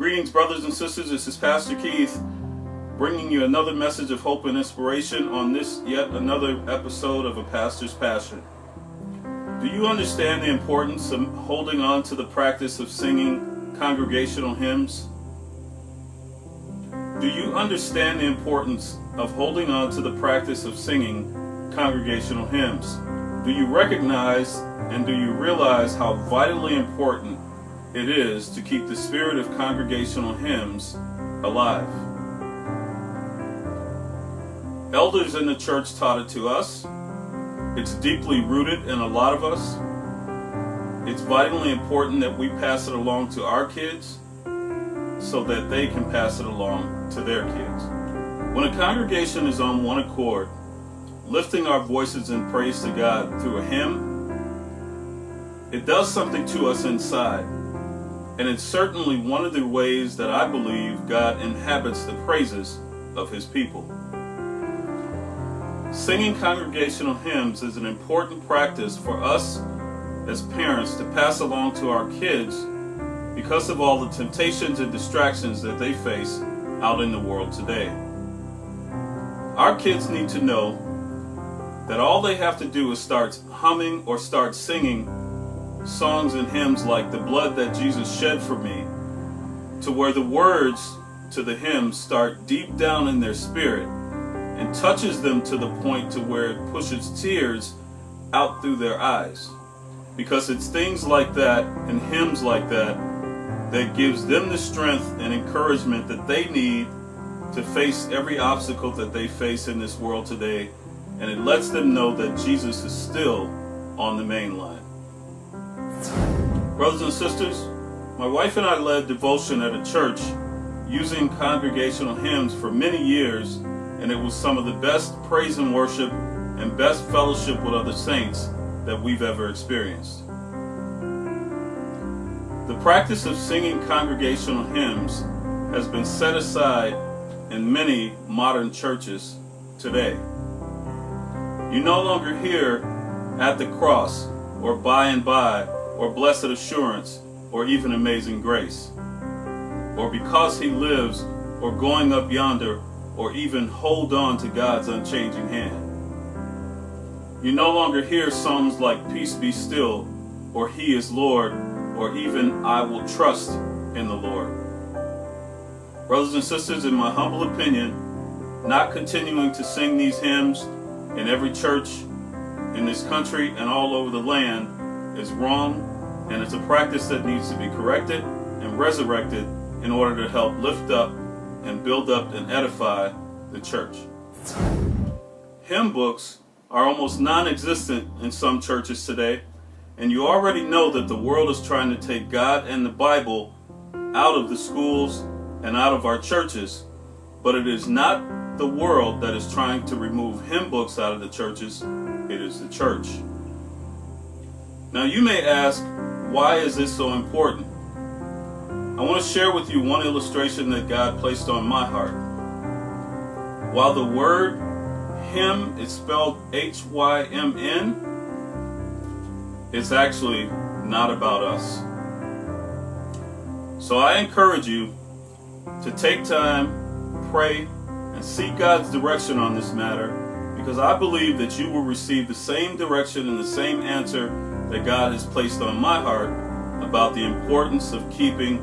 Greetings, brothers and sisters. This is Pastor Keith bringing you another message of hope and inspiration on this yet another episode of A Pastor's Passion. Do you understand the importance of holding on to the practice of singing congregational hymns? Do you understand the importance of holding on to the practice of singing congregational hymns? Do you recognize and do you realize how vitally important it is to keep the spirit of congregational hymns alive? Elders in the church taught it to us. It's deeply rooted in a lot of us. It's vitally important that we pass it along to our kids so that they can pass it along to their kids. When a congregation is on one accord, lifting our voices in praise to God through a hymn, it does something to us inside. And it's certainly one of the ways that I believe God inhabits the praises of His people. Singing congregational hymns is an important practice for us as parents to pass along to our kids because of all the temptations and distractions that they face out in the world today. Our kids need to know that all they have to do is start humming or start singing songs and hymns like "The Blood That Jesus Shed for Me," to where the words to the hymns start deep down in their spirit and touches them to the point to where it pushes tears out through their eyes. Because it's things like that and hymns like that that gives them the strength and encouragement that they need to face every obstacle that they face in this world today, and it lets them know that Jesus is still on the main line. Brothers and sisters, my wife and I led devotion at a church using congregational hymns for many years, and it was some of the best praise and worship and best fellowship with other saints that we've ever experienced. The practice of singing congregational hymns has been set aside in many modern churches today. You no longer hear "At the Cross" or "By and By" or "Blessed Assurance" or even "Amazing Grace" or "Because He Lives" or "Going Up Yonder" or even "Hold On to God's Unchanging Hand." You no longer hear songs like "Peace Be Still" or "He is Lord" or even "I Will Trust in the Lord." Brothers and sisters, in my humble opinion, not continuing to sing these hymns in every church in this country and all over the land is wrong, and it's a practice that needs to be corrected and resurrected in order to help lift up and build up and edify the church. Hymn books are almost non-existent in some churches today, and you already know that the world is trying to take God and the Bible out of the schools and out of our churches, but it is not the world that is trying to remove hymn books out of the churches. It is the church. Now you may ask, why is this so important? I want to share with you one illustration that God placed on my heart. While the word hymn is spelled H-Y-M-N, it's actually not about us. So I encourage you to take time, pray, and seek God's direction on this matter, because I believe that you will receive the same direction and the same answer that God has placed on my heart about the importance of keeping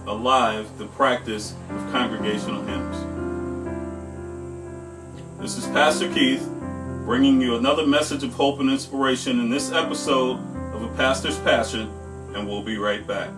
alive the practice of congregational hymns. This is Pastor Keith bringing you another message of hope and inspiration in this episode of A Pastor's Passion, and we'll be right back.